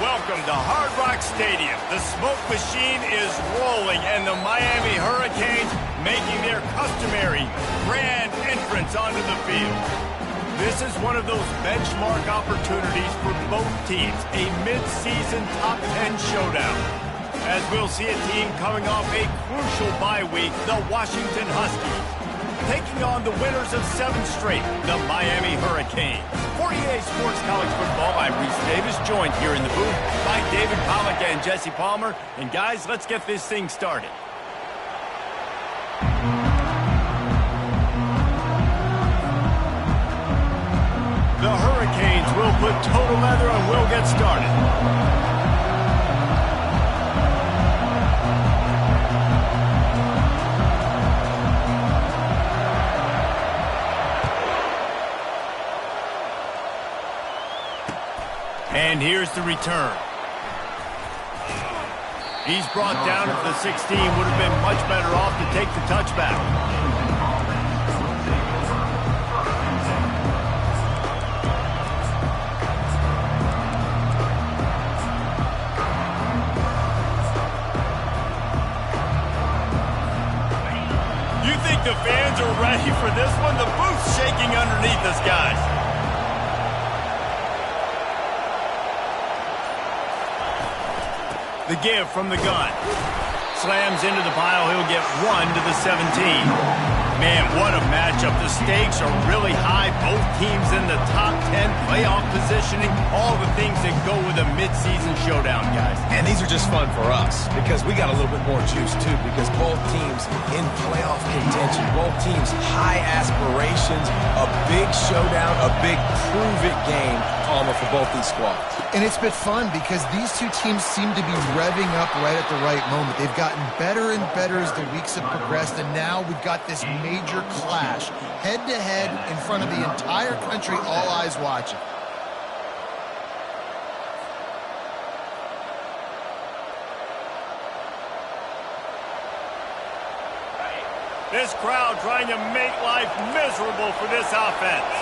welcome to Hard Rock Stadium. The smoke machine is rolling, and the Miami Hurricanes making their customary grand entrance onto the field. This is one of those benchmark opportunities for both teams, a mid-season top 10 showdown. As we'll see a team coming off a crucial bye week, the Washington Huskies, taking on the winners of 7 straight, the Miami Hurricanes. For EA Sports College Football, I'm Reese Davis, joined here in the booth by David Pollack and Jesse Palmer. And guys, let's get this thing started. The Hurricanes will put total leather and we'll get started. And here's the return. He's brought down at the 16. Would have been much better off to take the touchback. You think the fans are ready for this one? The booth's shaking underneath us, guys. The give from the gun. Slams into the pile. He'll get 1 to the 17. Man, what a matchup. The stakes are really high. Both teams in the top 10, playoff positioning, all the things that go with a midseason showdown, guys. And these are just fun for us because we got a little bit more juice, too, because both teams in playoff contention, both teams high aspirations, a big showdown, a big prove-it game, Palmer, for both these squads. And it's been fun because these two teams seem to be revving up right at the right moment. They've gotten better and better as the weeks have progressed, and now we've got this major clash, head-to-head in front of the entire country, all eyes watching. This crowd trying to make life miserable for this offense.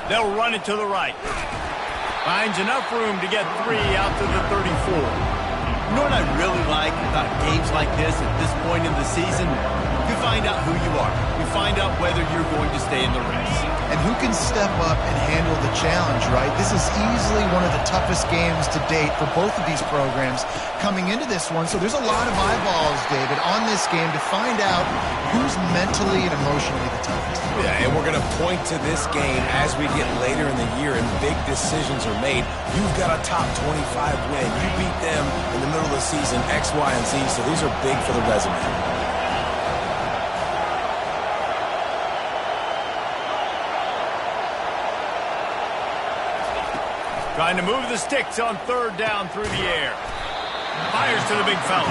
They'll run it to the right. Finds enough room to get 3 out to the 34. You know what I really like about games like this at this point in the season? You find out who you are. You find out whether you're going to stay in the race. And who can step up and handle the challenge, right? This is easily one of the toughest games to date for both of these programs coming into this one. So there's a lot of eyeballs, David, on this game to find out who's mentally and emotionally the toughest. Yeah, and we're going to point to this game as we get later in the year and big decisions are made. You've got a top 25 win. You beat them in the middle of the season, X, Y, and Z. So these are big for the resume. Trying to move the sticks on 3rd down through the air. Fires to the big fella.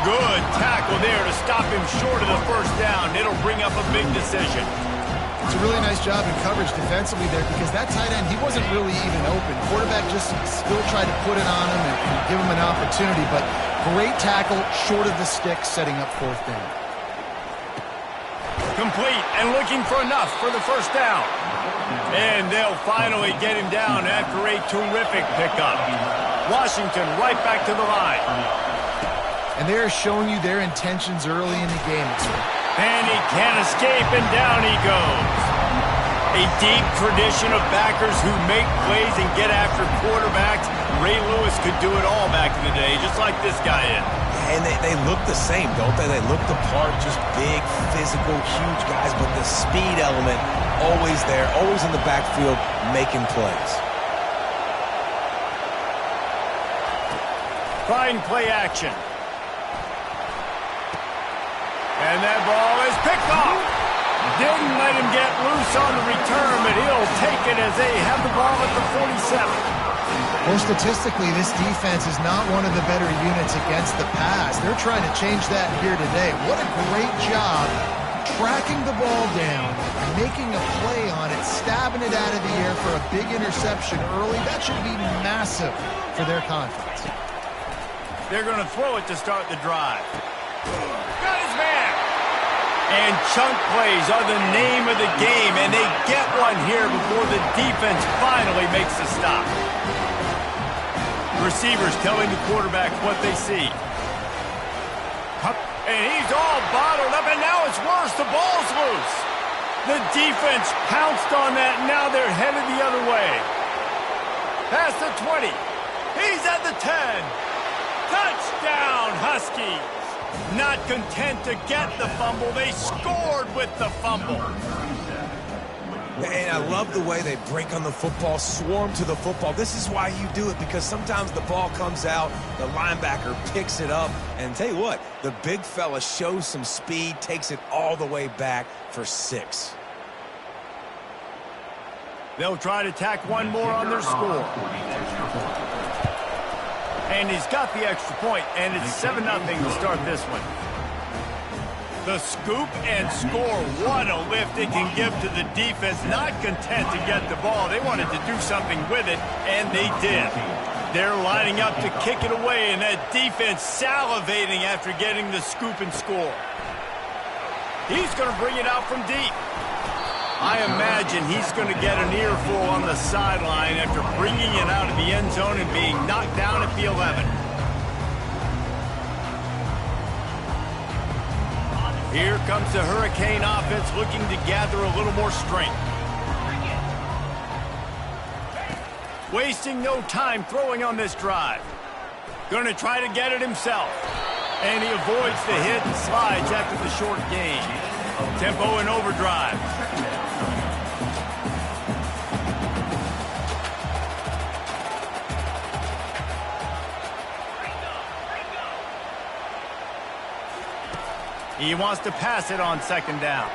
Good tackle there to stop him short of the 1st down. It'll bring up a big decision. It's a really nice job in coverage defensively there because that tight end, he wasn't really even open. Quarterback just still tried to put it on him and give him an opportunity, but great tackle short of the stick, setting up 4th down. Complete and looking for enough for the 1st down. And they'll finally get him down after a terrific pickup. Washington right back to the line. And they're showing you their intentions early in the game. And he can't escape, and down he goes. A deep tradition of backers who make plays and get after quarterbacks. Ray Lewis could do it all back in the day, just like this guy is. And they look the same, don't they? They look the part, just big, physical, huge guys, but the speed element always there, always in the backfield, making plays. Fine play action. And that ball is picked off. Didn't let him get loose on the return, but he'll take it as they have the ball at the 47. Well, statistically, this defense is not one of the better units against the pass. They're trying to change that here today. What a great job tracking the ball down, making a play on it, stabbing it out of the air for a big interception early. That should be massive for their confidence. They're going to throw it to start the drive. Got his man. And chunk plays are the name of the game, and they get one here before the defense finally makes the stop. Receivers telling the quarterback what they see. And he's all bottled up, and now it's worse. The ball's loose. The defense pounced on that, and now they're headed the other way. Past the 20. He's at the 10. Touchdown, Huskies. Not content to get the fumble, they scored with the fumble. And I love the way they break on the football, swarm to the football. This is why you do it, because sometimes the ball comes out, the linebacker picks it up, and tell you what, the big fella shows some speed, takes it all the way back for 6. They'll try to tack one more on their score. And he's got the extra point, and it's 7-0 to start this one. The scoop and score, what a lift it can give to the defense. Not content to get the ball. They wanted to do something with it, and they did. They're lining up to kick it away, and that defense salivating after getting the scoop and score. He's going to bring it out from deep. I imagine he's going to get an earful on the sideline after bringing it out of the end zone and being knocked down at the 11. Here comes the Hurricane offense looking to gather a little more strength. Wasting no time throwing on this drive. Going to try to get it himself. And he avoids the hit and slides after the short gain. Tempo in overdrive. He wants to pass it on 2nd down.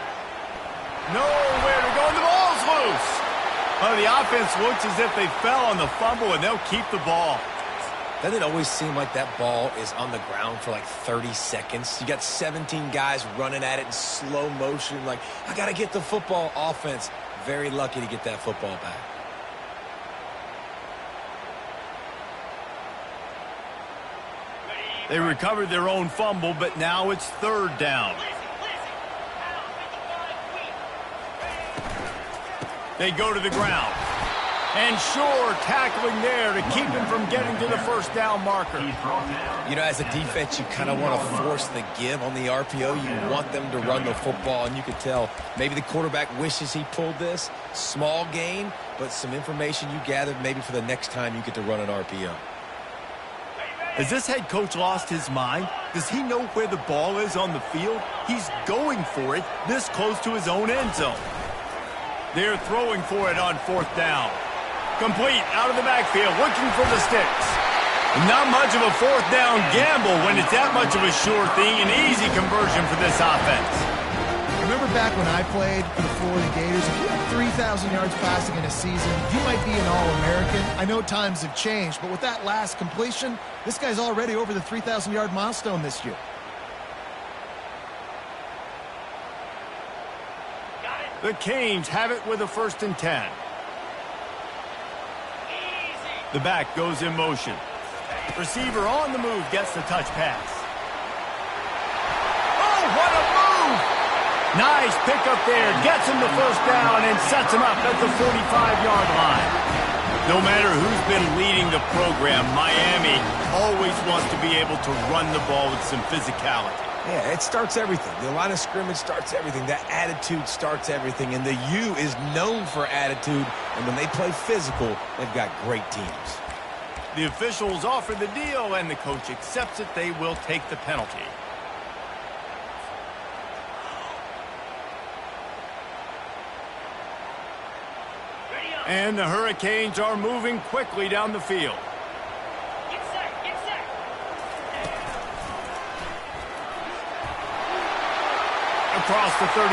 Nowhere to go, and the ball's loose. Well, the offense looks as if they fell on the fumble, and they'll keep the ball. Doesn't it always seem like that ball is on the ground for like 30 seconds? You got 17 guys running at it in slow motion, like, I got to get the football. Offense, very lucky to get that football back. They recovered their own fumble, but now it's 3rd down. They go to the ground. And sure, tackling there to keep him from getting to the 1st down marker. You know, as a defense, you kind of want to force the give on the RPO. You want them to run the football, and you could tell maybe the quarterback wishes he pulled this. Small gain, but some information you gathered maybe for the next time you get to run an RPO. Has this head coach lost his mind? Does he know where the ball is on the field? He's going for it this close to his own end zone. They're throwing for it on 4th down. Complete out of the backfield, looking for the sticks. Not much of a 4th down gamble when it's that much of a sure thing. An easy conversion for this offense. Remember back when I played for the Florida Gators, if you had 3,000 yards passing in a season, you might be an All-American. I know times have changed, but with that last completion, this guy's already over the 3,000-yard milestone this year. The Canes have it with a 1st and 10. The back goes in motion. Receiver on the move gets the touch pass. Oh, what a move! Nice pickup there. Gets him the 1st down and sets him up at the 45-yard line. No matter who's been leading the program, Miami always wants to be able to run the ball with some physicality. Yeah, it starts everything. The line of scrimmage starts everything. That attitude starts everything. And the U is known for attitude. And when they play physical, they've got great teams. The officials offer the deal, and the coach accepts it. They will take the penalty. And the Hurricanes are moving quickly down the field. Across the 35.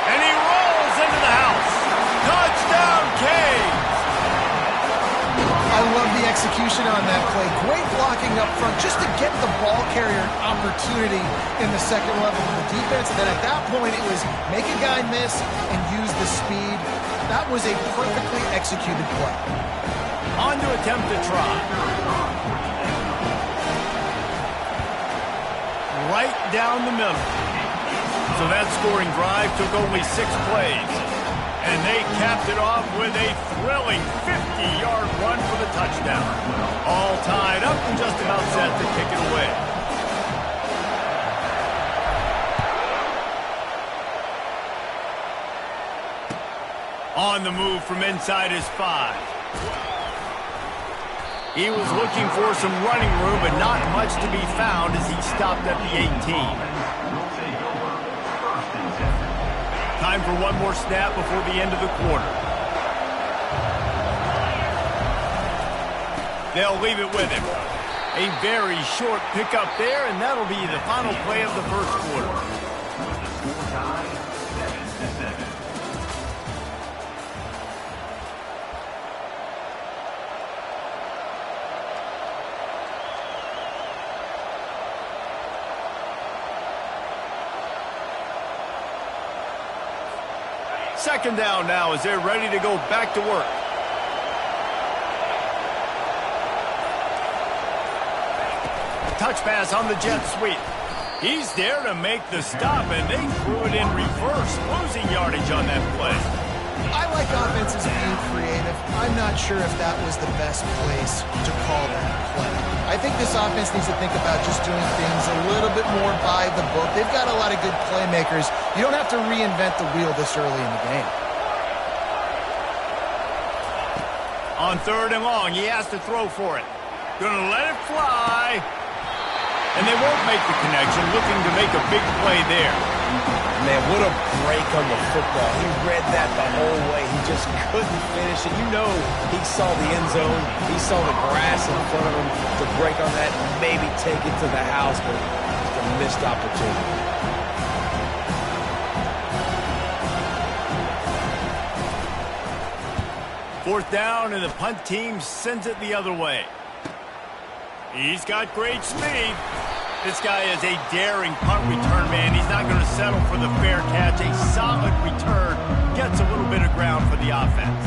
And he rolls into the house. Touchdown, Canes! I love the execution on that play. Great blocking up front just to get the ball carrier an opportunity in the 2nd level of the defense. And then at that point, it was make a guy miss and use the speed. That was a perfectly executed play. On to attempt to try. down the middle. So that scoring drive took only 6 plays. And they capped it off with a thrilling 50-yard run for the touchdown. All tied up and just about set to kick it away. On the move from inside his 5. He was looking for some running room, but not much to be found as he stopped at the 18. Time for one more snap before the end of the quarter. They'll leave it with him. A very short pickup there, and that'll be the final play of the first quarter. Second down now as they're ready to go back to work. Touch pass on the jet sweep. He's there to make the stop, and they threw it in reverse, losing yardage on that play. I like offenses being creative. I'm not sure if that was the best place to call that play. I think this offense needs to think about just doing things a little bit more by the book. They've got a lot of good playmakers. You don't have to reinvent the wheel this early in the game. On 3rd and long, he has to throw for it. Gonna let it fly. And they won't make the connection, looking to make a big play there. Man, what a break on the football. He read that the whole way. He just couldn't finish it. You know he saw the end zone. He saw the grass in front of him to break on that and maybe take it to the house, but just a missed opportunity. Fourth down, and the punt team sends it the other way. He's got great speed. This guy is a daring punt return man. He's not going to settle for the fair catch. A solid return gets a little bit of ground for the offense.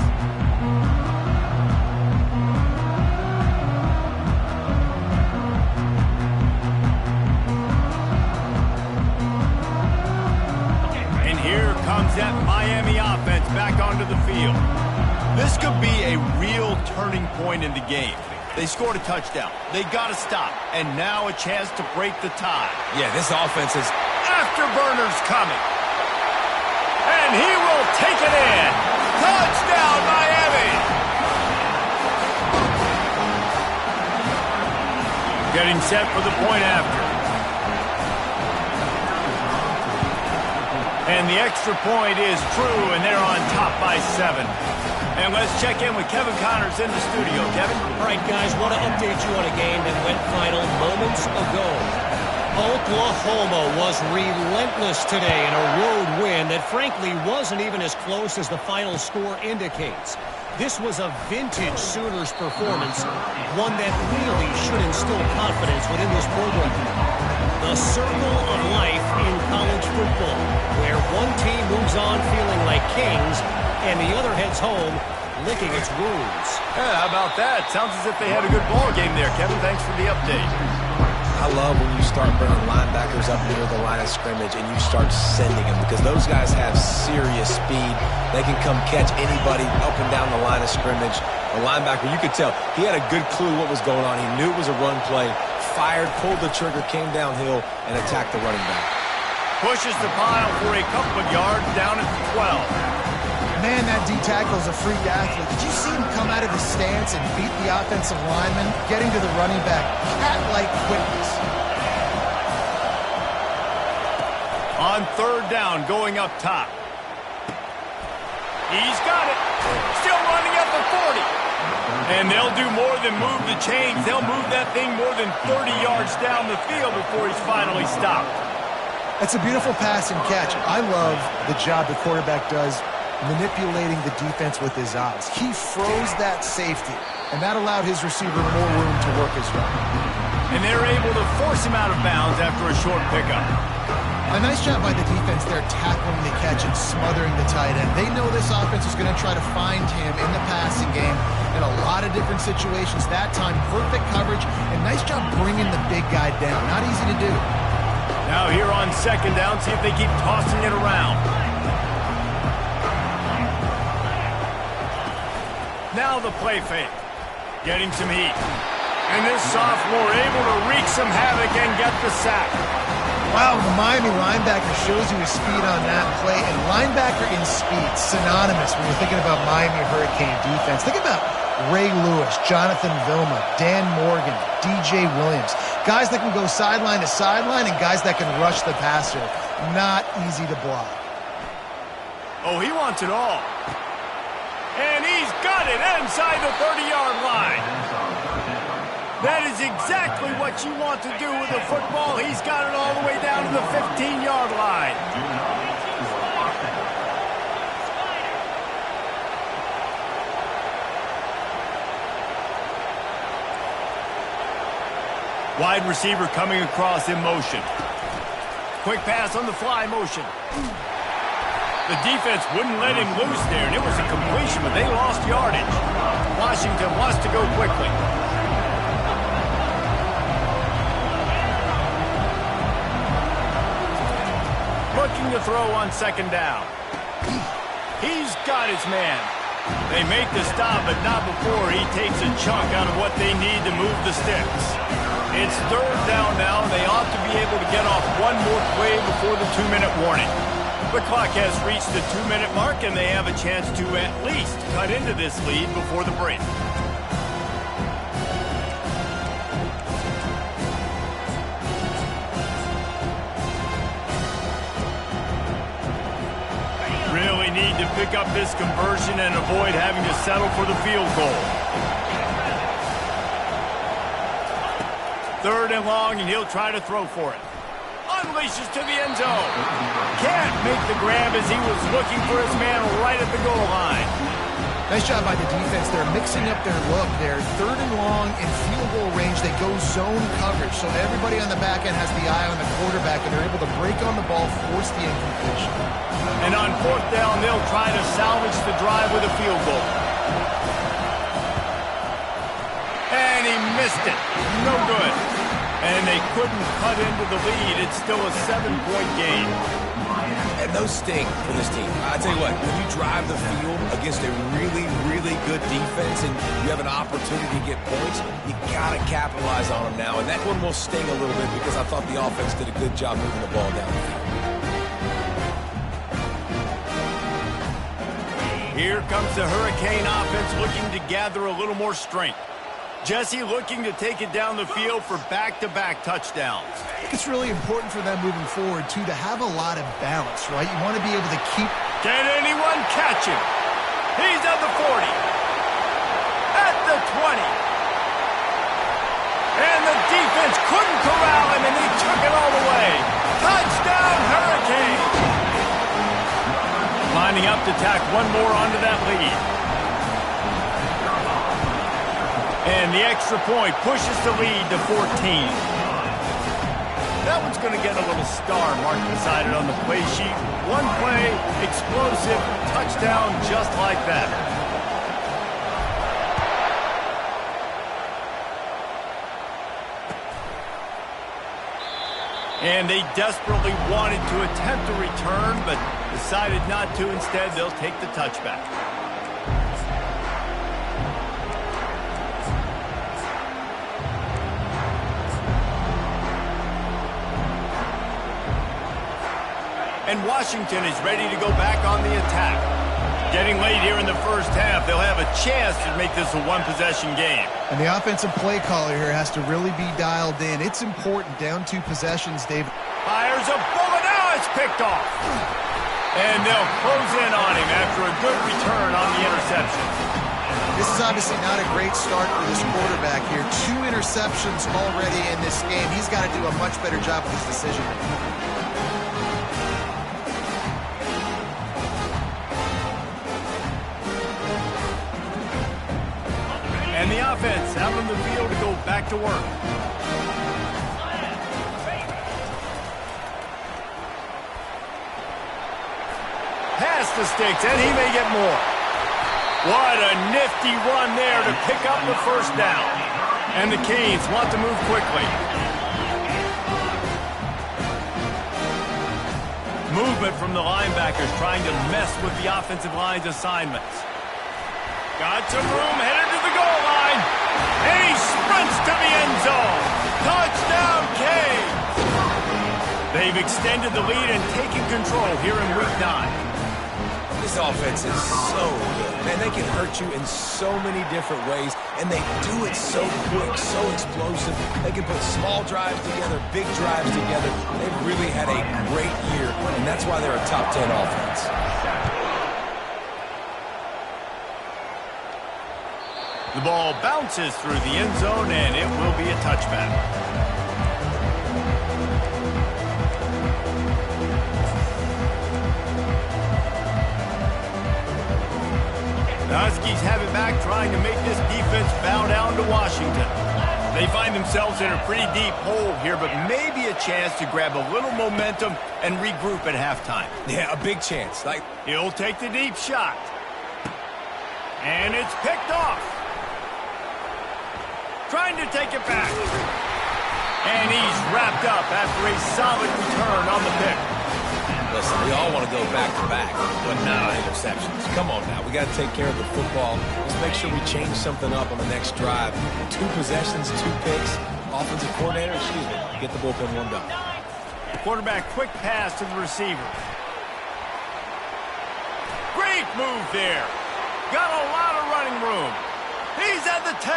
And here comes that Miami offense back onto the field. This could be a real turning point in the game. They scored a touchdown. They got to stop. And now a chance to break the tie. Yeah, this offense is... Afterburners coming. And he will take it in. Touchdown, Miami. Getting set for the point after. And the extra point is true, and they're on top by 7. And let's check in with Kevin Connors in the studio. Kevin? All right, guys, want to update you on a game that went final moments ago. Oklahoma was relentless today in a road win that frankly wasn't even as close as the final score indicates. This was a vintage Sooners performance, one that really should instill confidence within this program. The circle of life in college football, where one team moves on feeling like kings and the other heads home licking its wounds. Yeah, how about that? Sounds as if they had a good ball game there, Kevin. Thanks for the update. I love when you start bringing linebackers up near the line of scrimmage and you start sending them, because those guys have serious speed. They can come catch anybody up and down the line of scrimmage. A linebacker, you could tell, he had a good clue what was going on. He knew it was a run play, fired, pulled the trigger, came downhill, and attacked the running back. Pushes the pile for a couple of yards down at the 12. Man, that D-tackle is a freak athlete. Did you see him come out of the stance and beat the offensive lineman, getting to the running back? Cat-like quickness. On 3rd down, going up top. He's got it. Still running at the 40. And they'll do more than move the chains. They'll move that thing more than 30 yards down the field before he's finally stopped. That's a beautiful pass and catch. I love the job the quarterback does manipulating the defense with his eyes. He froze that safety, and that allowed his receiver more room to work his run. And they're able to force him out of bounds after a short pickup. A nice job by the defense there, tackling the catch and smothering the tight end. They know this offense is going to try to find him in the passing game in a lot of different situations. That time, perfect coverage, and nice job bringing the big guy down. Not easy to do. Now here on second down, see if they keep tossing it around. Now the play fake. Getting some heat. And this sophomore able to wreak some havoc and get the sack. Wow, the Miami linebacker shows you his speed on that play. And linebacker in speed, synonymous when you're thinking about Miami Hurricane defense. Think about Ray Lewis, Jonathan Vilma, Dan Morgan, DJ Williams. Guys that can go sideline to sideline and guys that can rush the passer. Not easy to block. Oh, he wants it all. And he's got it inside the 30-yard line. That is exactly what you want to do with a football. He's got it all the way down to the 15-yard line. Wide receiver coming across in motion. Quick pass on the fly motion. The defense wouldn't let him loose there, and it was a completion, but they lost yardage. Washington wants to go quickly. Looking to throw on second down. He's got his man. They make the stop, but not before he takes a chunk out of what they need to move the sticks. It's third down now. They ought to be able to get off one more play before the 2-minute warning. The clock has reached the 2-minute mark, and they have a chance to at least cut into this lead before the break. Really need to pick up this conversion and avoid having to settle for the field goal. Third and long, and he'll try to throw for it. Unleashes to the end zone. Can't make the grab as he was looking for his man right at the goal line. Nice job by the defense. They're mixing up their look there. Third and long in field goal range. They go zone coverage. So everybody on the back end has the eye on the quarterback, and they're able to break on the ball, force the incompletion. And on fourth down, they'll try to salvage the drive with a field goal. And he missed it. No good. And they couldn't cut into the lead. It's still a 7-point game. And those sting for this team. I tell you what, when you drive the field against a really, really good defense and you have an opportunity to get points, you got to capitalize on them now. And that one will sting a little bit because I thought the offense did a good job moving the ball down the field. Here comes the Hurricane offense looking to gather a little more strength. Jesse looking to take it down the field for back-to-back touchdowns. I think it's really important for them moving forward, too, to have a lot of balance, right? You want to be able to keep... Can anyone catch him? He's at the 40. At the 20. And the defense couldn't corral him, and he took it all the way. Touchdown, Hurricane! Lining up to tack one more onto that lead. And the extra point pushes the lead to 14. That one's going to get a little star marked beside it on the play sheet. One play, explosive, touchdown just like that. And they desperately wanted to attempt a return, but decided not to. Instead, they'll take the touchback. And Washington is ready to go back on the attack. Getting late here in the first half, they'll have a chance to make this a one-possession game. And the offensive play caller here has to really be dialed in. It's important, down 2 possessions, David. Fires a bullet, now it's picked off. And they'll close in on him after a good return on the interception. This is obviously not a great start for this quarterback here. 2 interceptions already in this game. He's got to do a much better job with his decision. And the offense out on the field to go back to work. Past the sticks, and he may get more. What a nifty run there to pick up the first down. And the Canes want to move quickly. Movement from the linebackers trying to mess with the offensive line's assignments. Got some room, headed to the goal line. And he sprints to the end zone. Touchdown, Canes! They've extended the lead and taken control here in Week 9. This offense is so good. Man, they can hurt you in so many different ways, and they do it so quick, so explosive. They can put small drives together, big drives together. They've really had a great year, and that's why they're a top 10 offense. The ball bounces through the end zone, and it will be a touchback. The Huskies have it back, trying to make this defense bow down to Washington. They find themselves in a pretty deep hole here, but maybe a chance to grab a little momentum and regroup at halftime. Yeah, a big chance. He'll take the deep shot. And it's picked off. Trying to take it back. And he's wrapped up after a solid return on the pick. Listen, we all want to go back-to-back, but not interceptions. Come on now. We got to take care of the football. Let's make sure we change something up on the next drive. 2 possessions, 2 picks. Offensive coordinator, get the bullpen warmed up. Quarterback quick pass to the receiver. Great move there. Got a lot of running room. He's at the 10.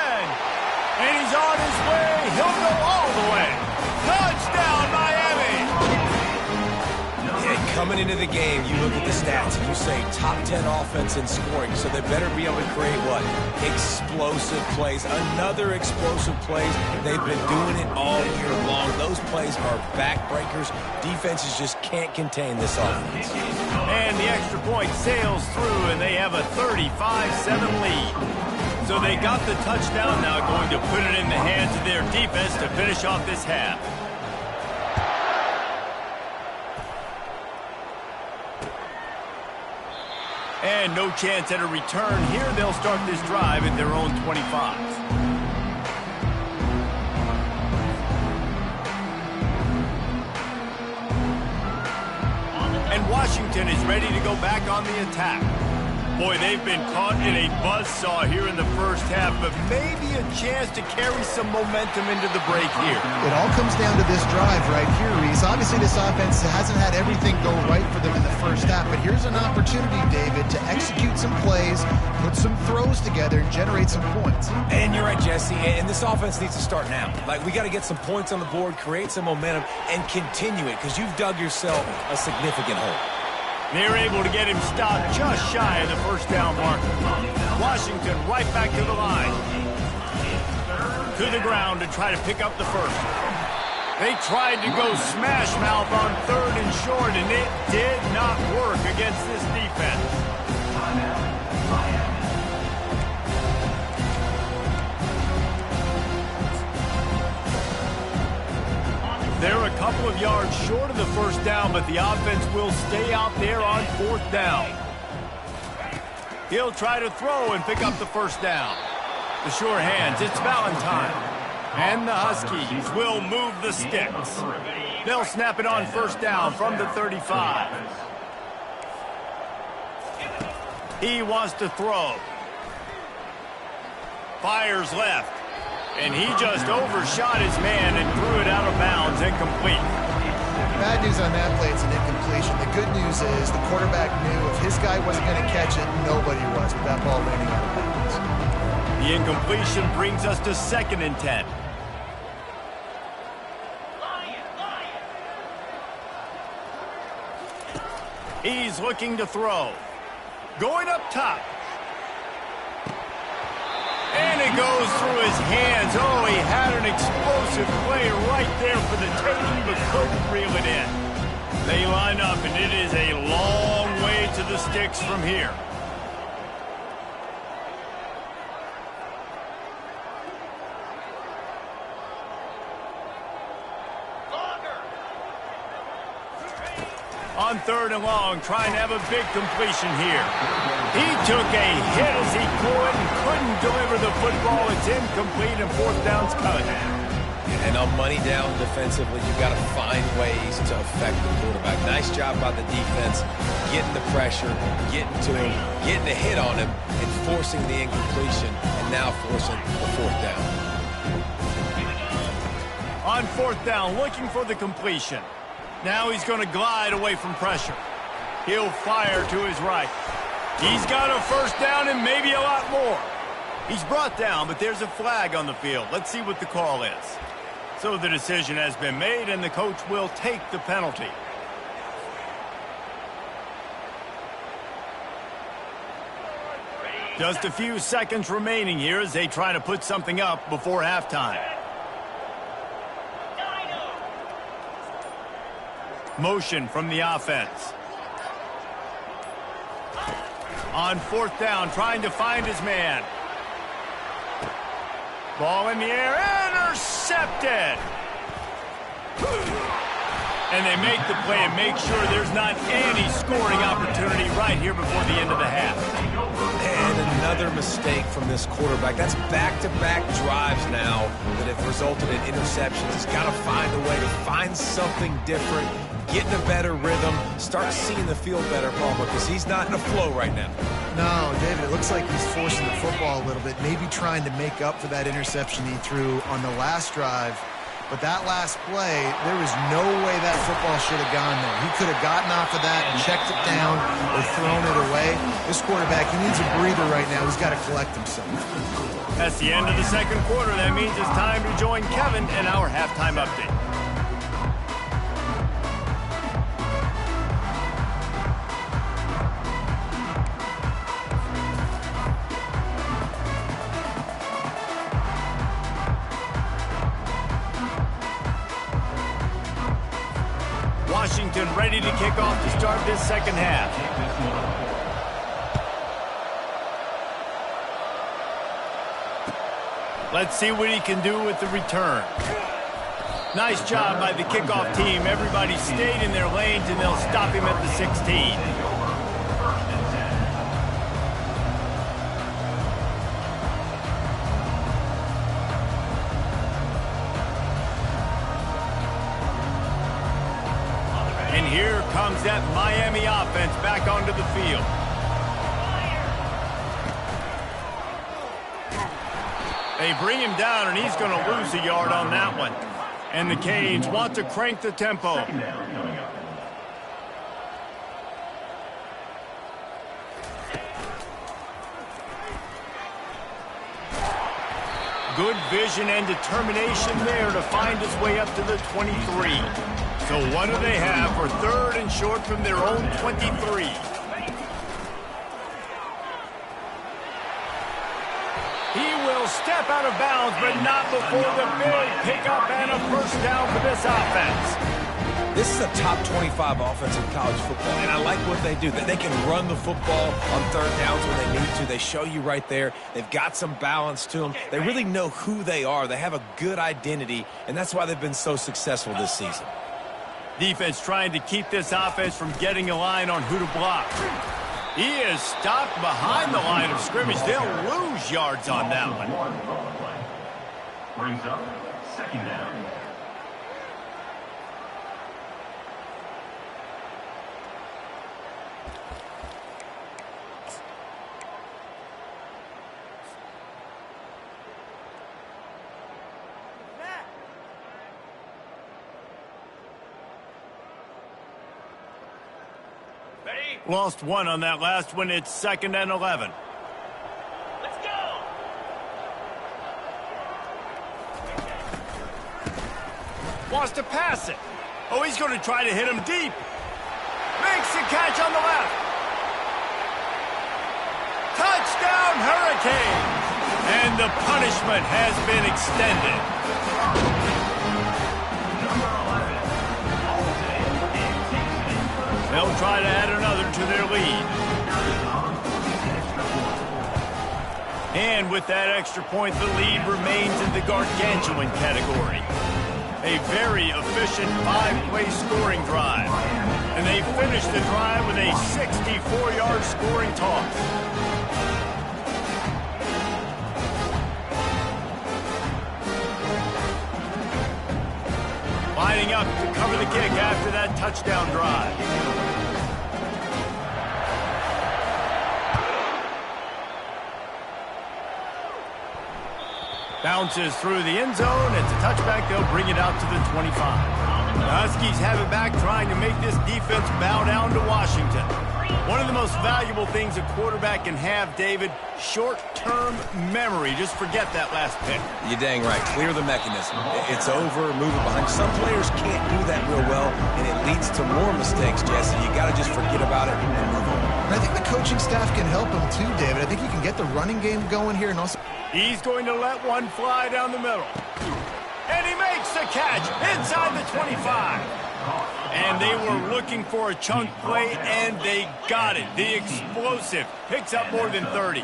And he's on his way. He'll go all the way. Touchdown, Miami! Coming into the game, you look at the stats and you say top 10 offense in scoring, so they better be able to create what? Explosive plays. Another explosive plays. They've been doing it all year long. Those plays are backbreakers. Defenses just can't contain this offense. And the extra point sails through, and they have a 35-7 lead. So they got the touchdown, now going to put it in the hands of their defense to finish off this half. And no chance at a return here. They'll start this drive at their own 25. And Washington is ready to go back on the attack. Boy, they've been caught in a buzzsaw here in the first half, but maybe a chance to carry some momentum into the break here. It all comes down to this drive right here, Reese. Obviously, this offense hasn't had everything go right for them in the first half, but here's an opportunity, David, to execute some plays, put some throws together, and generate some points. And you're right, Jesse, and this offense needs to start now. We got to get some points on the board, create some momentum, and continue it, because you've dug yourself a significant hole. They're able to get him stopped just shy of the first down marker. Washington right back to the line. To the ground to try to pick up the first. They tried to go smash mouth on 3rd and short, and it did not work against this defense. They're a couple of yards short of the first down, but the offense will stay out there on 4th down. He'll try to throw and pick up the first down. The sure hands, it's Valentine. And the Huskies will move the sticks. They'll snap it on 1st down from the 35. He wants to throw. Fires left. And he just overshot his man and threw it out of bounds, incomplete. Bad news on that play, it's an incompletion. The good news is the quarterback knew if his guy wasn't going to catch it, nobody was, with that ball landing out of bounds. The incompletion brings us to 2nd and 10. He's looking to throw. Going up top. And it goes through his hands. Oh, he had an explosive play right there for the taking, but couldn't reel it in. They line up, and it is a long way to the sticks from here. On 3rd and long, trying to have a big completion here. He took a hit as he could and couldn't deliver the football. It's incomplete, and 4th down's coming. And on money down defensively, you've got to find ways to affect the quarterback. Nice job by the defense, getting the pressure, getting to him, getting a hit on him, and forcing the incompletion, and now forcing the fourth down. On fourth down, looking for the completion. Now he's going to glide away from pressure. He'll fire to his right. He's got a first down and maybe a lot more. He's brought down, but there's a flag on the field. Let's see what the call is. So the decision has been made, and the coach will take the penalty. Just a few seconds remaining here as they try to put something up before halftime. Motion from the offense. On fourth down, trying to find his man. Ball in the air, intercepted! And they make the play and make sure there's not any scoring opportunity right here before the end of the half. And another mistake from this quarterback. That's back-to-back drives now that have resulted in interceptions. He's got to find a way to find something different, get in a better rhythm, start seeing the field better, Palmer, because he's not in a flow right now. No, David, it looks like he's forcing the football a little bit, maybe trying to make up for that interception he threw on the last drive. But that last play, there was no way that football should have gone there. He could have gotten off of that, checked it down, or thrown it away. This quarterback, he needs a breather right now. He's got to collect himself. That's the end of the second quarter. That means it's time to join Kevin in our halftime update. Washington ready to kick off to start this second half. Let's see what he can do with the return. Nice job by the kickoff team. Everybody stayed in their lanes, and they'll stop him at the 16. And here comes that Miami offense back onto the field. They bring him down, and he's going to lose a yard on that one. And the Canes want to crank the tempo. Good vision and determination there to find his way up to the 23. So what do they have for third and short from their own 23? He will step out of bounds, but not before the big pickup and a first down for this offense. This is a top 25 offense in college football, and I like what they do. They can run the football on third downs when they need to. They show you right there. They've got some balance to them. They really know who they are. They have a good identity, and that's why they've been so successful this season. Defense trying to keep this offense from getting a line on who to block. He is stopped behind the line of scrimmage. They'll lose yards on that one. Brings up second down. Lost one on that last one. It's 2nd and 11. Let's go! Wants to pass it. Oh, he's going to try to hit him deep. Makes the catch on the left. Touchdown, Hurricanes! And the punishment has been extended. They'll try to add another to their lead. And with that extra point, the lead remains in the gargantuan category. A very efficient 5-play scoring drive. And they finish the drive with a 64-yard scoring toss. lining up to cover the kick after that touchdown drive. Bounces through the end zone. It's a touchback. They'll bring it out to the 25. The Huskies have it back, trying to make this defense bow down to Washington. One of the most valuable things a quarterback can have, David, short-term memory. Just forget that last pick. You're dang right. Clear the mechanism. It's over, move it behind. Some players can't do that real well, and it leads to more mistakes, Jesse. You got to just forget about it and move on. I think the coaching staff can help him too, David. I think he can get the running game going here and also... He's going to let one fly down the middle. And he makes the catch inside the 25. And they were looking for a chunk play, and they got it. The explosive picks up more than 30.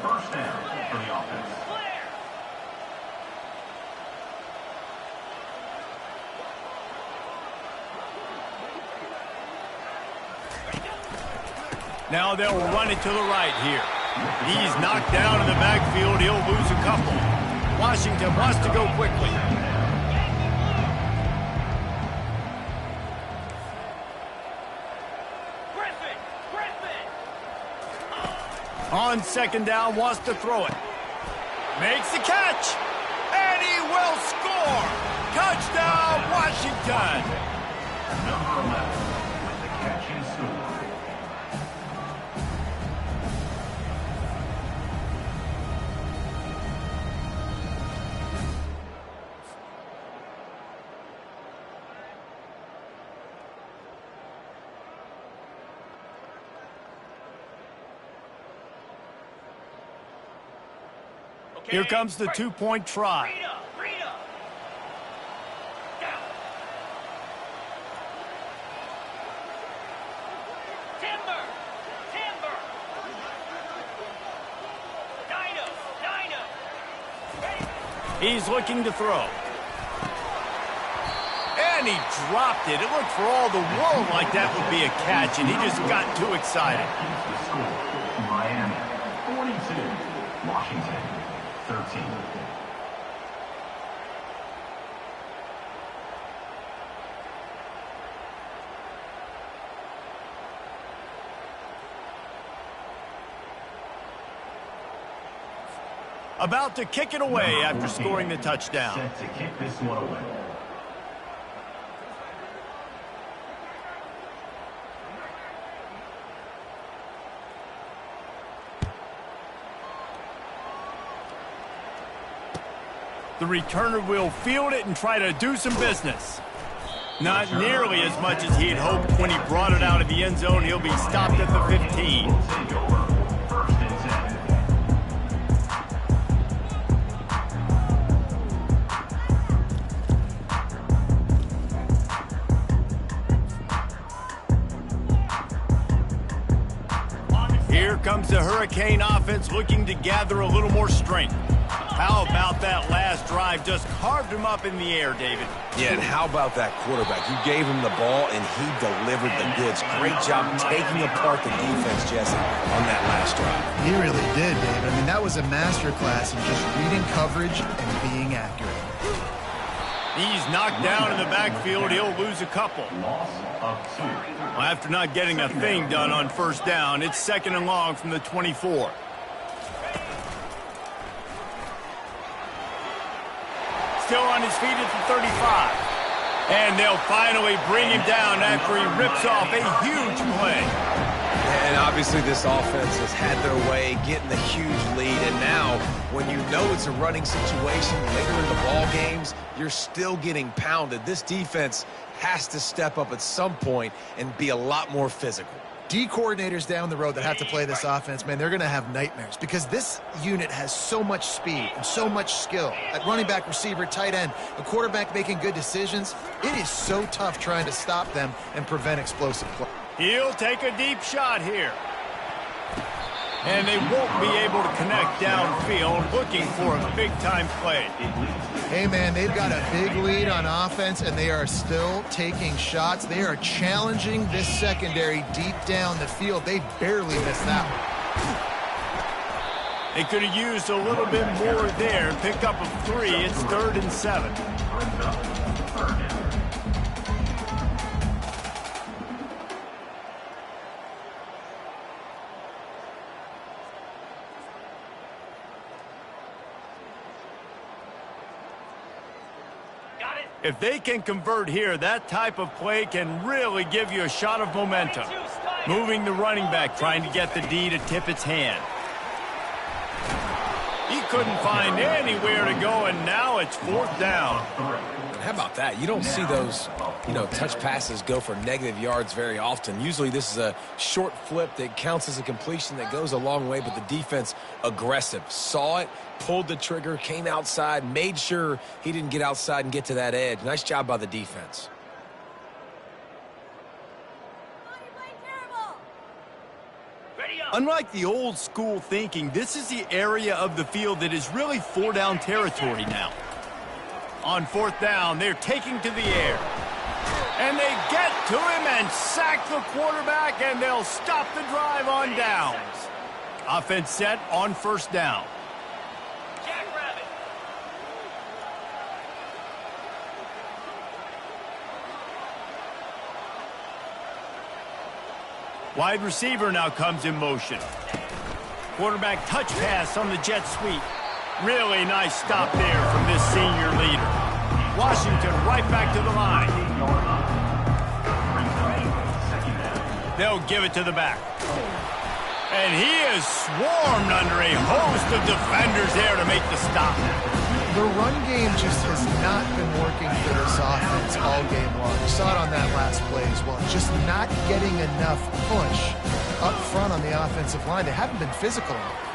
Now they'll run it to the right here. He's knocked down in the backfield. He'll lose a couple. Washington wants to go quickly. On second down, wants to throw it. Makes the catch. And he will score. Touchdown, Washington. Number 11 with the catch and score. Here comes the two-point try. He's looking to throw. And he dropped it. It looked for all the world like that would be a catch, and he just got too excited. The score, Miami 42, Washington 13. About to kick it away after scoring the touchdown. Set to kick this one away. The returner will field it and try to do some business. Not nearly as much as he had hoped when he brought it out of the end zone. He'll be stopped at the 15. Take over. First and 10. Here comes the Hurricane offense looking to gather a little more strength. How about that last drive? Just carved him up in the air, David. Yeah, and how about that quarterback? You gave him the ball, and he delivered the goods. Great job taking apart the defense, Jesse, on that last drive. He really did, David. I mean, that was a masterclass in just reading coverage and being accurate. He's knocked down in the backfield. He'll lose a couple. Loss of 2. Well, after not getting a thing done on first down, it's second and long from the 24. Still on his feet at the 35. And they'll finally bring him down after he rips off a huge play. And obviously this offense has had their way getting the huge lead. And now, when you know it's a running situation later in the ball games, you're still getting pounded. This defense has to step up at some point and be a lot more physical. D coordinators down the road that have to play this offense, man, they're going to have nightmares because this unit has so much speed and so much skill. At running back, receiver, tight end, a quarterback making good decisions, it is so tough trying to stop them and prevent explosive play. He'll take a deep shot here. And they won't be able to connect downfield, looking for a big-time play. Hey, man, they've got a big lead on offense, and they are still taking shots. They are challenging this secondary deep down the field. They barely missed that one. They could have used a little bit more there. Pick up a 3. It's 3rd and 7. If they can convert here, that type of play can really give you a shot of momentum. Moving the running back, trying to get the D to tip its hand. He couldn't find anywhere to go, and now it's 4th down. How about that? You don't see those, touch passes go for negative yards very often. Usually this is a short flip that counts as a completion that goes a long way, but the defense aggressive. Saw it, pulled the trigger, came outside, made sure he didn't get outside and get to that edge. Nice job by the defense. Unlike the old school thinking, this is the area of the field that is really 4-down territory now. On 4th down, they're taking to the air. And they get to him and sack the quarterback, and they'll stop the drive on downs. Offense set on 1st down. Wide receiver now comes in motion. Quarterback touch pass on the jet sweep. Really nice stop there from this senior leader. Washington right back to the line. They'll give it to the back. And he is swarmed under a host of defenders there to make the stop. The run game just has not been working for this offense all game long. You saw it on that last play as well. Just not getting enough push up front on the offensive line. They haven't been physical enough.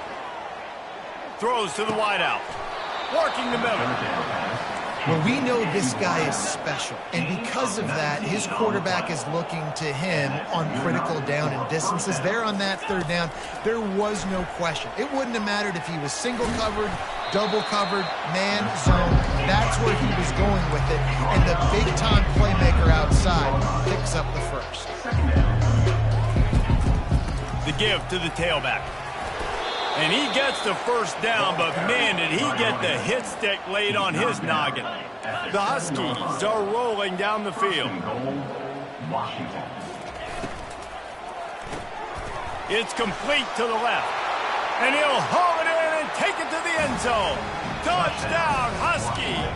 Throws to the wideout. Working the middle. Well, we know this guy is special, and because of that, his quarterback is looking to him on critical down and distances. There on that 3rd down, there was no question. It wouldn't have mattered if he was single covered, double covered, man, zone. That's where he was going with it, and the big-time playmaker outside picks up the first. The give to the tailback. And he gets the 1st down, but man, did he get the hit stick laid on his noggin. The Huskies are rolling down the field. It's complete to the left. And he'll haul it in and take it to the end zone. Touchdown, Huskies!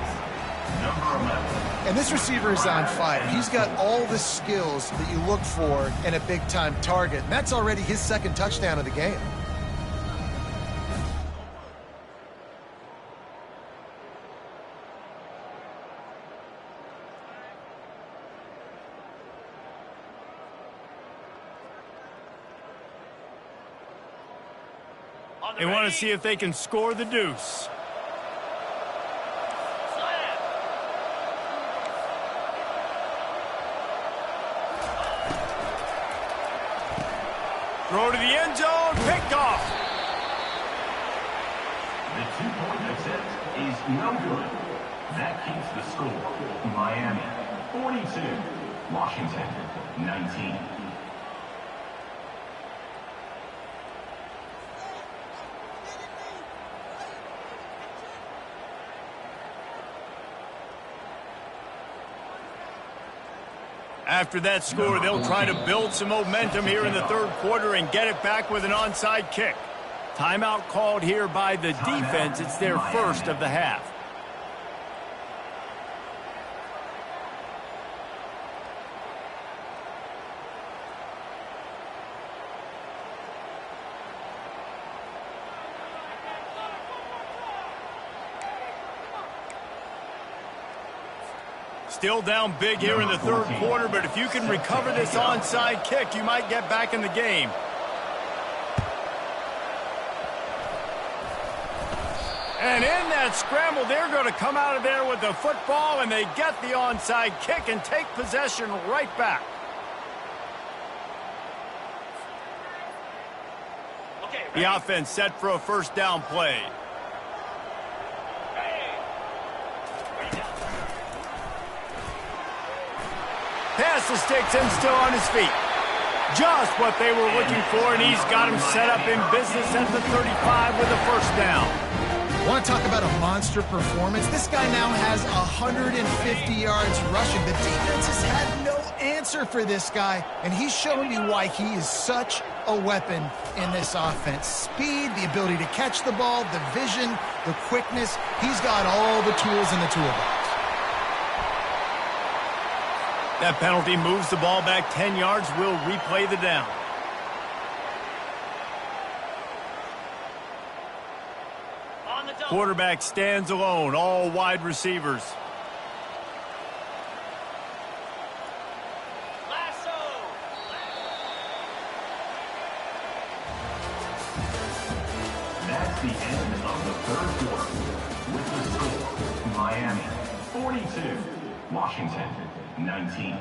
And this receiver is on fire. He's got all the skills that you look for in a big-time target, and that's already his 2nd touchdown of the game. They want to see if they can score the deuce. Throw to the end zone, picked off. The 2-point attempt is no good. That keeps the score. Miami 42, Washington 19. After that score, they'll try to build some momentum here in the 3rd quarter and get it back with an onside kick. Timeout called here by the defense. It's their 1st of the half. Still down big here in the 3rd quarter, but if you can recover this onside kick, you might get back in the game. And in that scramble, they're going to come out of there with the football, and they get the onside kick and take possession right back. The offense set for a 1st down play. Pass the sticks and still on his feet. Just what they were looking for, and he's got him set up in business at the 35 with a 1st down. Want to talk about a monster performance? This guy now has 150 yards rushing. The defense has had no answer for this guy, and he's showing you why he is such a weapon in this offense. Speed, the ability to catch the ball, the vision, the quickness. He's got all the tools in the toolbox. That penalty moves the ball back 10 yards. We'll replay the down. Quarterback stands alone, all wide receivers. That's the end of the third quarter. With the score, Miami 42, Washington 19.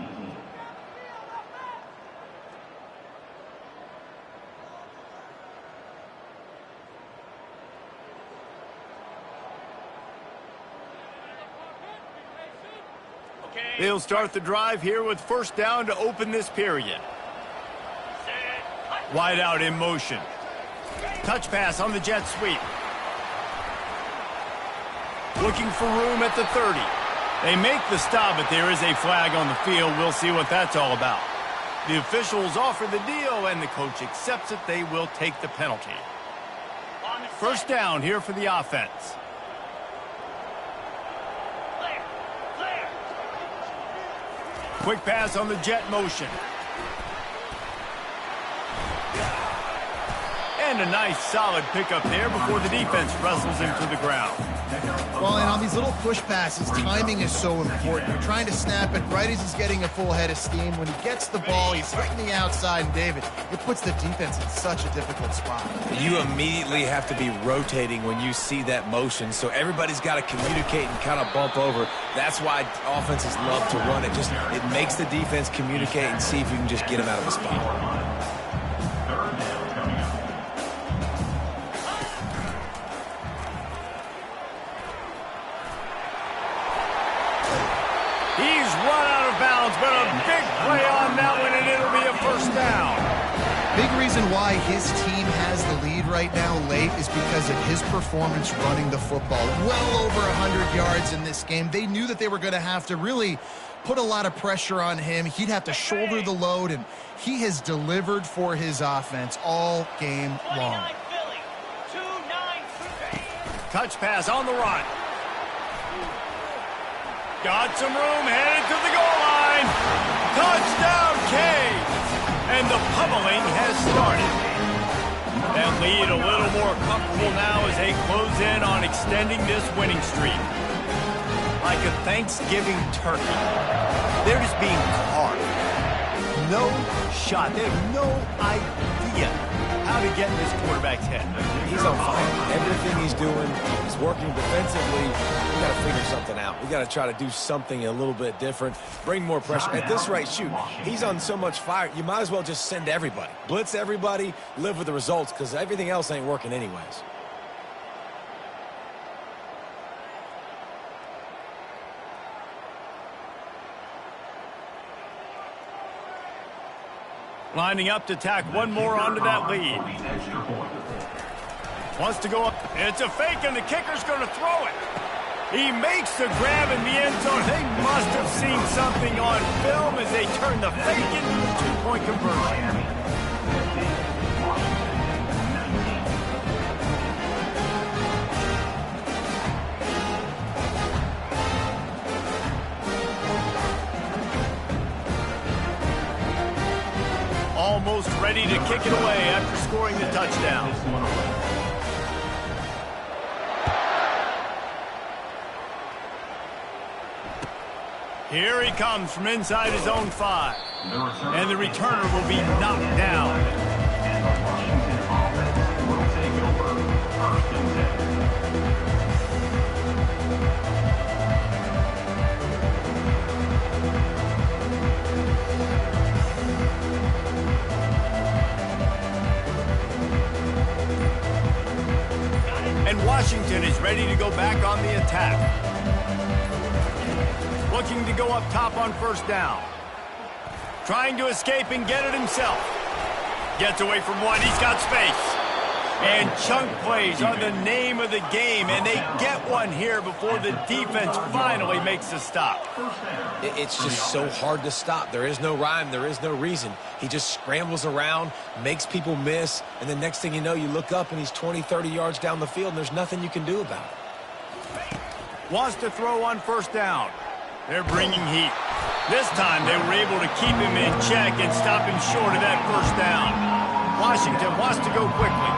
They'll start the drive here with first down to open this period. Wide out in motion. Touch pass on the jet sweep. Looking for room at the 30. They make the stop, but there is a flag on the field. We'll see what that's all about. The officials offer the deal, and the coach accepts it. They will take the penalty. First down here for the offense. Quick pass on the jet motion. And a nice solid pickup there before the defense wrestles him to the ground. Well, and on these little push passes, timing is so important. You're trying to snap it right as he's getting a full head of steam. When he gets the ball, he's hitting the outside, and David, it puts the defense in such a difficult spot. You immediately have to be rotating when you see that motion, so everybody's got to communicate and kind of bump over. That's why offenses love to run it. It makes the defense communicate and see if you can just get him out of the spot. But a big play on that one, and it'll be a first down. Big reason why his team has the lead right now late is because of his performance running the football. Well over 100 yards in this game. They knew that they were going to have to really put a lot of pressure on him. He'd have to shoulder the load, and he has delivered for his offense all game long. Touch pass on the run. Got some room, headed to the goal line. Touchdown, Cade. And the pummeling has started. That lead a little more comfortable now as they close in on extending this winning streak. Like a Thanksgiving turkey. They're just being carved. No shot. They have no idea how to get in this quarterback's head. He's on fire. Everything he's doing is working defensively. We got to figure something out. We got to try to do something a little bit different, bring more pressure. At this rate, shoot, he's on so much fire, you might as well just send everybody. Blitz everybody, live with the results, because everything else ain't working anyways. Lining up to tack one more onto that lead. Wants to go up. It's a fake, and the kicker's going to throw it. He makes the grab in the end zone. They must have seen something on film as they turn the fake into a two-point conversion. Almost ready to kick it away after scoring the touchdown. Here he comes from inside his own 5. And the returner will be knocked down. And the Washington offense will take over first and 10. And Washington is ready to go back on the attack. Looking to go up top on first down. Trying to escape and get it himself. Gets away from one. He's got space. And chunk plays are the name of the game, and they get one here before the defense finally makes a stop. It's just so hard to stop. There is no rhyme. There is no reason. He just scrambles around, makes people miss, and the next thing you know, you look up and he's 20, 30 yards down the field, and there's nothing you can do about it. Wants to throw on first down. They're bringing heat. This time they were able to keep him in check and stop him short of that first down. Washington wants to go quickly.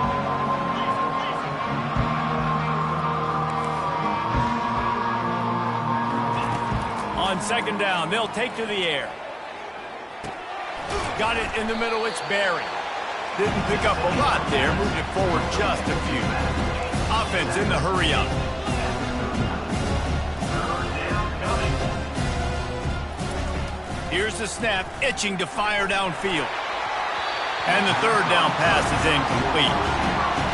On second down, they'll take to the air. Got it in the middle, it's Barry. Didn't pick up a lot there, moved it forward just a few. Offense in the hurry up. Here's the snap, itching to fire downfield. And the third down pass is incomplete.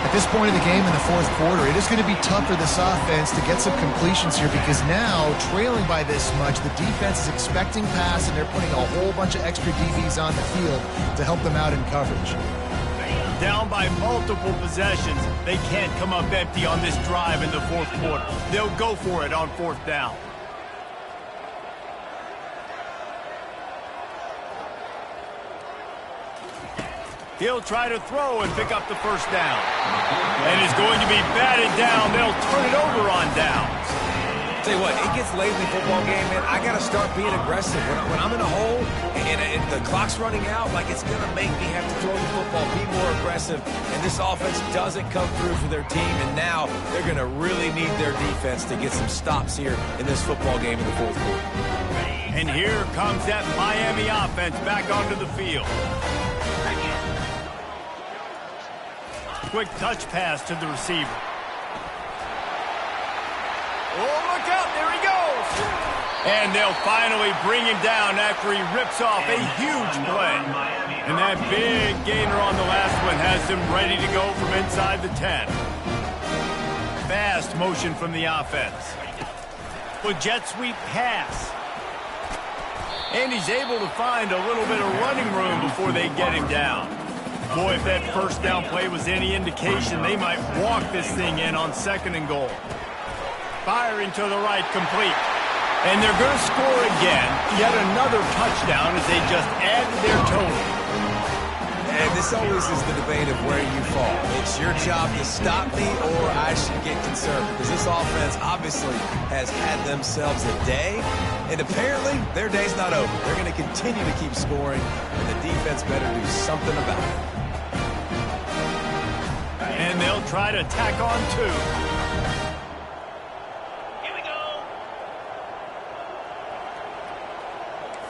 At this point of the game in the fourth quarter, it is going to be tough for this offense to get some completions here because now, trailing by this much, the defense is expecting pass and they're putting a whole bunch of extra DBs on the field to help them out in coverage. Down by multiple possessions, they can't come up empty on this drive in the fourth quarter. They'll go for it on fourth down. He'll try to throw and pick up the first down. And he's going to be batted down. They'll turn it over on downs. Tell you what, it gets late in the football game, man. I got to start being aggressive. When I'm in a hole and the clock's running out, like it's going to make me have to throw the football, be more aggressive. And this offense doesn't come through for their team. And now they're going to really need their defense to get some stops here in this football game in the fourth quarter. And here comes that Miami offense back onto the field. Quick touch pass to the receiver. Oh, look out, there he goes. And they'll finally bring him down after he rips off a huge play. And that big gainer on the last one has him ready to go from inside the 10. Fast motion from the offense. With jet sweep pass. And he's able to find a little bit of running room before they get him down. Boy, if that first down play was any indication, they might walk this thing in on second and goal. Firing to the right, complete. And they're going to score again. Yet another touchdown as they just add to their total. And this always is the debate of where you fall. It's your job to stop me or I should get concerned. Because this offense obviously has had themselves a day. And apparently, their day's not over. They're going to continue to keep scoring. And the defense better do something about it. And they'll try to tack on two. Here we go.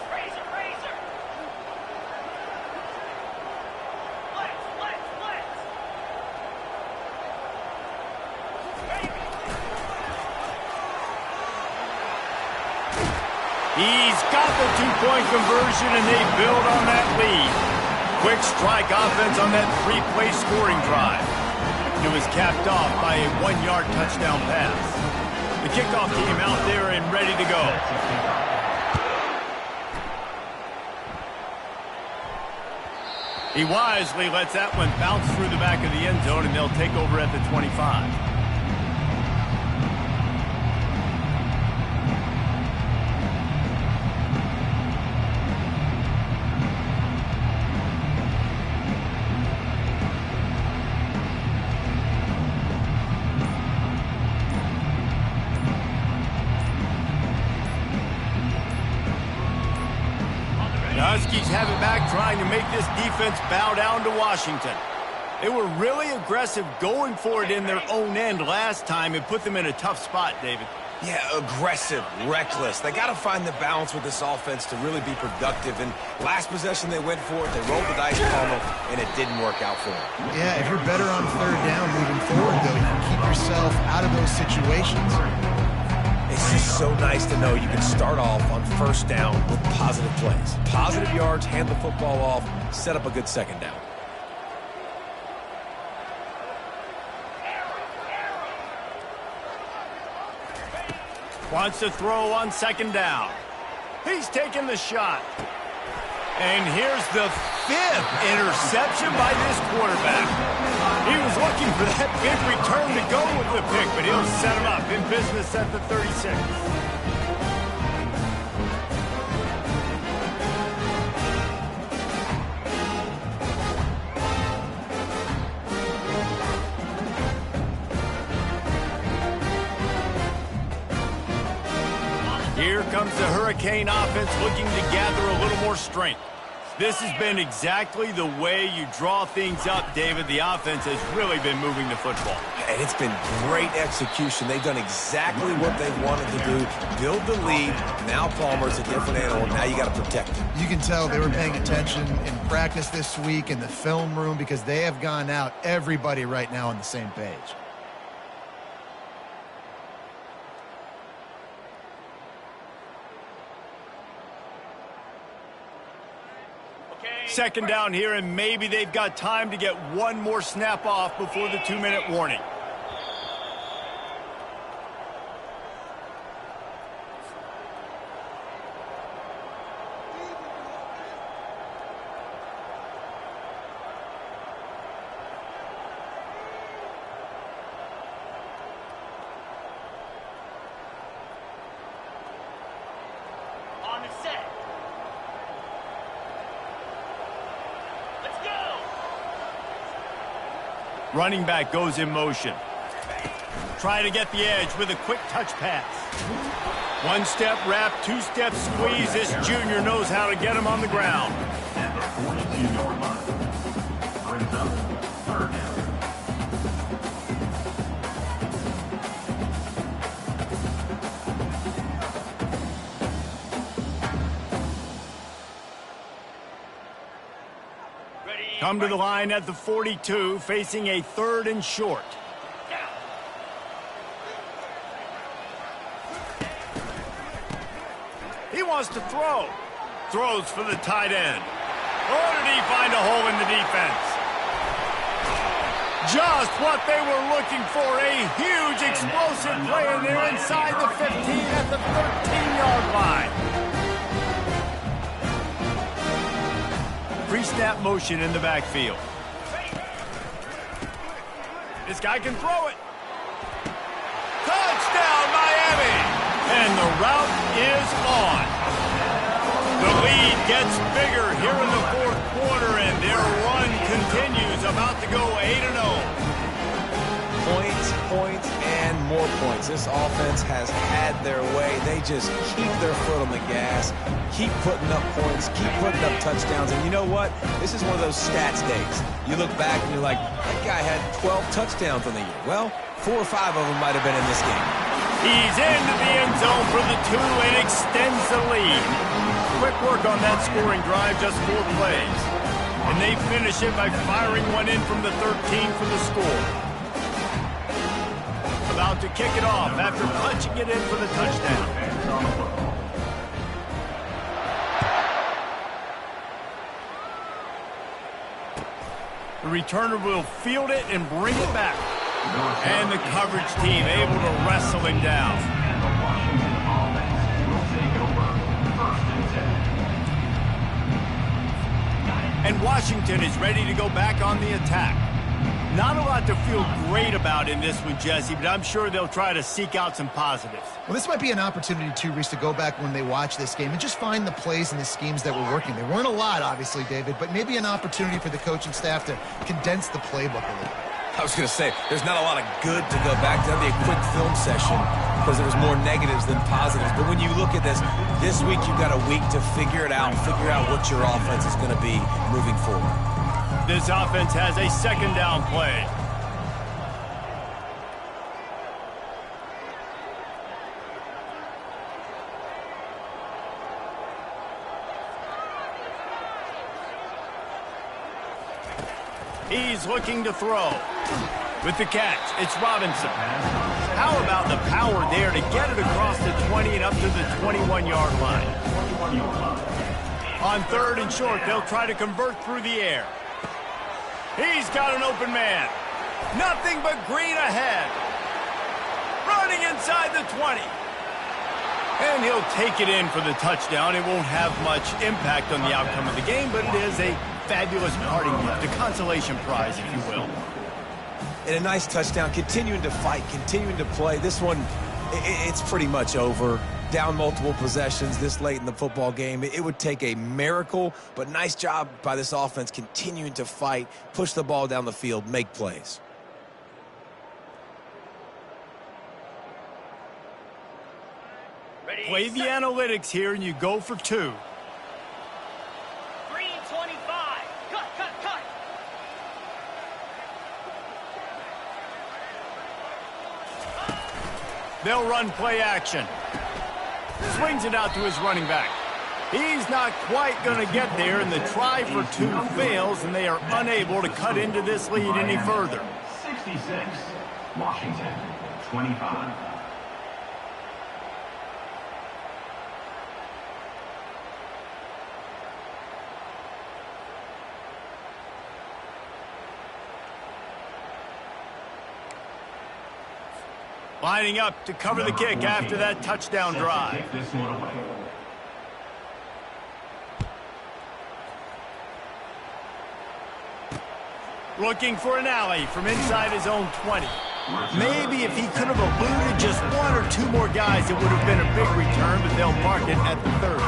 Razor, razor. Blitz. He's got the two-point conversion, and they build on that lead. Quick strike offense on that three-play scoring drive. It was capped off by a one-yard touchdown pass. The kickoff team out there and ready to go. He wisely lets that one bounce through the back of the end zone, and they'll take over at the 25. Huskies have it back, trying to make this defense bow down to Washington. They were really aggressive going for it in their own end last time and put them in a tough spot, David. Yeah, aggressive, reckless. They got to find the balance with this offense to really be productive. And last possession they went for it, they rolled the dice pummel, and it didn't work out for them. Yeah, if you're better on third down moving forward, though, you can keep yourself out of those situations. It's just so nice to know you can start off on first down with positive plays. Positive yards, hand the football off, set up a good second down. Wants to throw on second down. He's taking the shot. And here's the fifth interception by this quarterback. He was looking for that big return to go with the pick, but he'll set him up in business at the 36. Here comes the Hurricane offense looking to gather a little more strength. This has been exactly the way you draw things up, David. The offense has really been moving the football. And it's been great execution. They've done exactly what they wanted to do. Build the lead. Now Palmer's a different animal. Now you got to protect him. You can tell they were paying attention in practice this week in the film room because they have gone out, everybody right now on the same page. Second down here, and maybe they've got time to get one more snap off before the 2-minute warning. On the set. Let's go. Running back goes in motion. Try to get the edge with a quick touch pass. One-step wrap, two-step squeeze. This junior knows how to get him on the ground. At the 42-yard line. Brings up third down. Come to the line at the 42, facing a 3rd and short. He wants to throw. Throws for the tight end. Or did he find a hole in the defense? Just what they were looking for. A huge explosive play, and they're inside the 15 at the 13-yard line. Pre-snap motion in the backfield. This guy can throw it. Touchdown, Miami! And the route is on. The lead gets bigger here in the 4th quarter, and their run continues, about to go 8-0. Points, points, and more points. This offense has had their way. They just keep their foot on the gas, keep putting up points, keep putting up touchdowns. And you know what? This is one of those stats days. You look back and you're like, that guy had 12 touchdowns on the year. Well, 4 or 5 of them might have been in this game. He's into the end zone for the 2 and extends the lead. Quick work on that scoring drive, just 4 plays. And they finish it by firing one in from the 13 for the score. About to kick it off after punching it in for the touchdown. The returner will field it and bring it back. And the coverage team able to wrestle him down. And the Washington offense will take over 1st and 10. And Washington is ready to go back on the attack. Not a lot to feel great about in this one, Jesse, but I'm sure they'll try to seek out some positives. Well, this might be an opportunity, too, Reese, to go back when they watch this game and just find the plays and the schemes that were working. There weren't a lot, obviously, David, but maybe an opportunity for the coaching staff to condense the playbook a little. I was going to say, there's not a lot of good to go back to. That'd be a quick film session because there was more negatives than positives. But when you look at this week you've got a week to figure it out, figure out what your offense is going to be moving forward. This offense has a 2nd down play. He's looking to throw. With the catch, it's Robinson. How about the power there to get it across the 20 and up to the 21-yard line? On 3rd and short, they'll try to convert through the air. He's got an open man. Nothing but green ahead. Running inside the 20. And he'll take it in for the touchdown. It won't have much impact on the outcome of the game, but it is a fabulous parting gift, a consolation prize, if you will. And a nice touchdown, continuing to fight, continuing to play. This one, it's pretty much over. Down multiple possessions this late in the football game. It would take a miracle, but nice job by this offense continuing to fight, push the ball down the field, make plays. Play the analytics here, and you go for 2. 3:25. Cut, cut, cut. They'll run play action. Swings it out to his running back. He's not quite going to get there, and the try for 2 fails, and they are unable to cut into this lead any further. 66. Washington, 25. Lining up to cover the kick after that touchdown drive. Take this one away. Looking for an alley from inside his own 20. Maybe if he could have eluded just 1 or 2 more guys, it would have been a big return, but they'll mark it at the 30.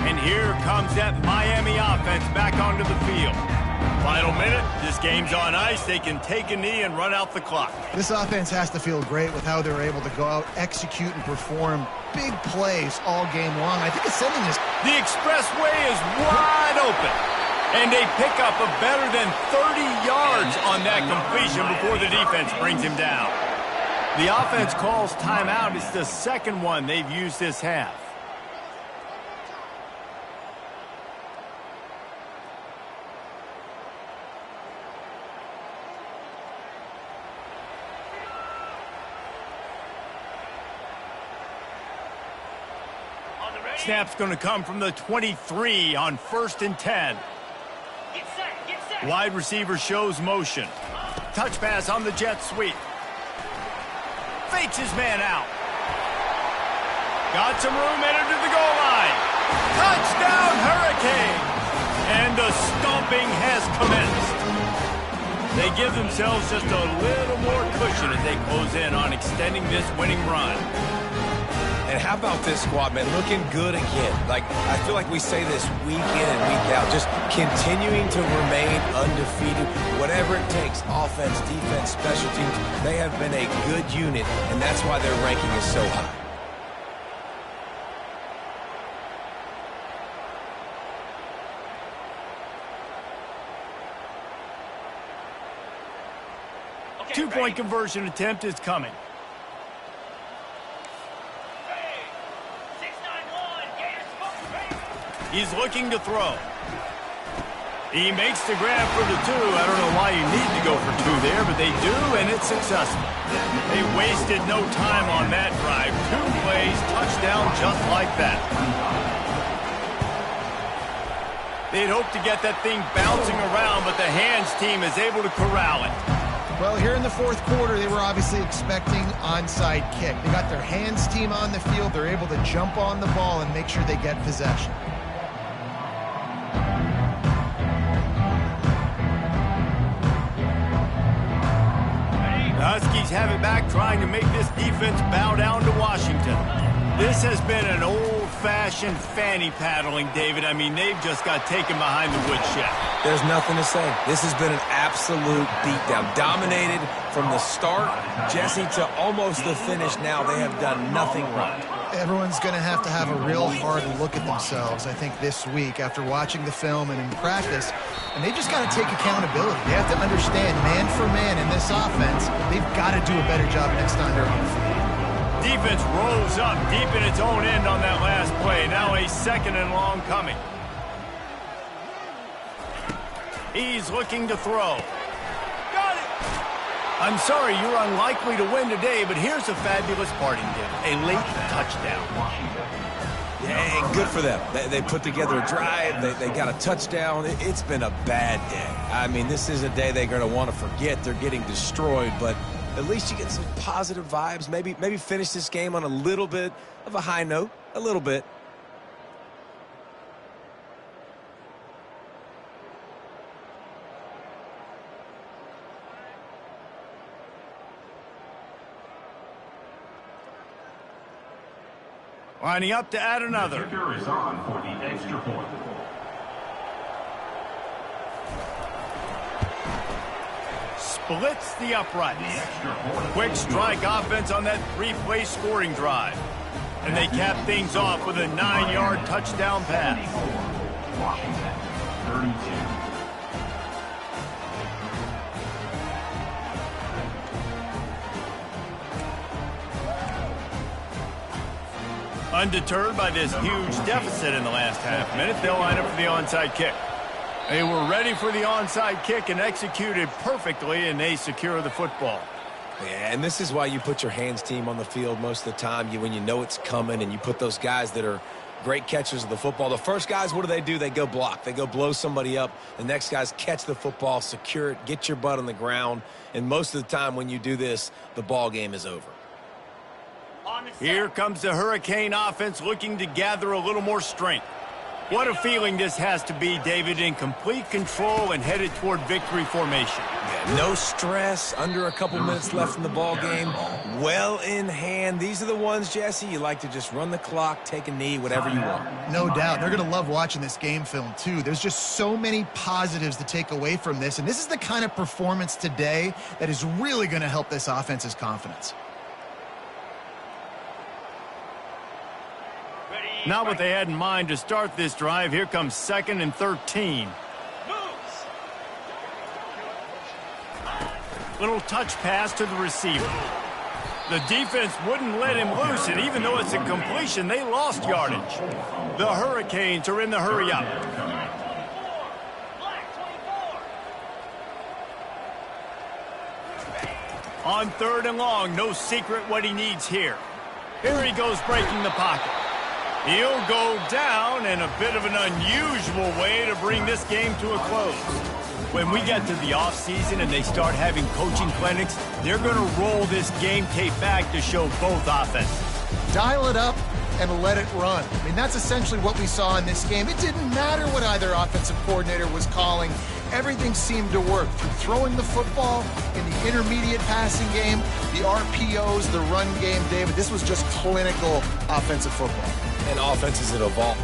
And here comes that Miami offense back onto the field. Final minute, this game's on ice. They can take a knee and run out the clock. This offense has to feel great with how they're able to go out, execute, and perform big plays all game long. I think it's sending this. The expressway is wide open. And they pick up a better than 30 yards on that completion before the defense brings him down. The offense calls timeout. It's the second one they've used this half. Snap's going to come from the 23 on 1st and 10. Get set, get set. Wide receiver shows motion. Touch pass on the jet sweep. Fakes his man out. Got some room, entered to the goal line. Touchdown, Hurricane! And the stomping has commenced. They give themselves just a little more cushion as they close in on extending this winning run. And how about this squad, man? Looking good again. Like, I feel like we say this week in and week out, just continuing to remain undefeated. Whatever it takes, offense, defense, special teams, they have been a good unit, and that's why their ranking is so high. Okay, 2-point conversion attempt is coming. 691. Gators smoke, baby. He's looking to throw. He makes the grab for the 2. I don't know why you need to go for 2 there, but they do, and it's successful. They wasted no time on that drive. 2 plays, touchdown just like that. They'd hoped to get that thing bouncing around, but the hands team is able to corral it. Well, here in the 4th quarter, they were obviously expecting onside kick. They got their hands team on the field. They're able to jump on the ball and make sure they get possession. The Huskies have it back, trying to make this defense bow down to Washington. This has been an old-fashioned fanny paddling, David. I mean, they've just got taken behind the woodshed. There's nothing to say. This has been an absolute beatdown. Dominated from the start, Jesse, to almost the finish now. They have done nothing right. Everyone's going to have a real hard look at themselves, I think, this week after watching the film and in practice. And they just got to take accountability. They have to understand, man for man in this offense, they've got to do a better job next time they're on the field. Defense rolls up deep in its own end on that last play. Now a 2nd and long coming. He's looking to throw. Got it! I'm sorry, you're unlikely to win today, but here's a fabulous parting gift. A late touchdown. Yeah, good for them. They put together a drive. They got a touchdown. It's been a bad day. I mean, this is a day they're going to want to forget. They're getting destroyed, but at least you get some positive vibes. Maybe finish this game on a little bit of a high note. A little bit. Lining up to add another. The kicker is on for the extra point. blitz the uprights. Quick strike offense on that 3-play scoring drive. And they cap things off with a 9-yard touchdown pass. Washington, 32. Undeterred by this huge deficit in the last half minute, they'll line up for the onside kick. They were ready for the onside kick and executed perfectly, and they secure the football. Yeah, and this is why you put your hands team on the field most of the time when you know it's coming, and you put those guys that are great catchers of the football. The first guys, what do? They go block. They go blow somebody up. The next guys catch the football, secure it, get your butt on the ground. And most of the time when you do this, the ball game is over. Here comes the Hurricane offense looking to gather a little more strength. What a feeling this has to be, David, in complete control and headed toward victory formation. Yeah, no stress, under a couple minutes left in the ball game, well in hand. These are the ones, Jesse, you like to just run the clock, take a knee, whatever you want. No doubt. They're going to love watching this game film, too. There's just so many positives to take away from this, and this is the kind of performance today that is really going to help this offense's confidence. Not what they had in mind to start this drive. Here comes 2nd and 13. Little touch pass to the receiver. The defense wouldn't let him loose, and even though it's a completion, they lost yardage. The Hurricanes are in the hurry up. On 3rd and long, no secret what he needs here. Here he goes breaking the pocket. He'll go down in a bit of an unusual way to bring this game to a close. When we get to the offseason and they start having coaching clinics, they're going to roll this game tape back to show both offenses. Dial it up and let it run. I mean, that's essentially what we saw in this game. It didn't matter what either offensive coordinator was calling. Everything seemed to work through throwing the football in the intermediate passing game, the RPOs, the run game, David. This was just clinical offensive football. And offenses that evolve.